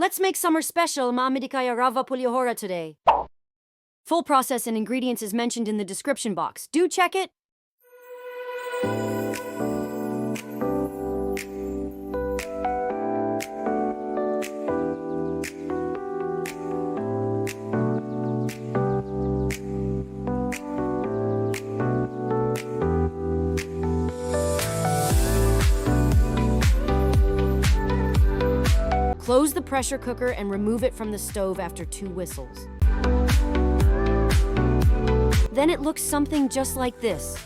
Let's make summer special Maamidikaya Ravva Pulihora today. Full process and ingredients is mentioned in the description box. Do check it! Close the pressure cooker and remove it from the stove after 2 whistles. Then it looks something just like this.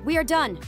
We are done.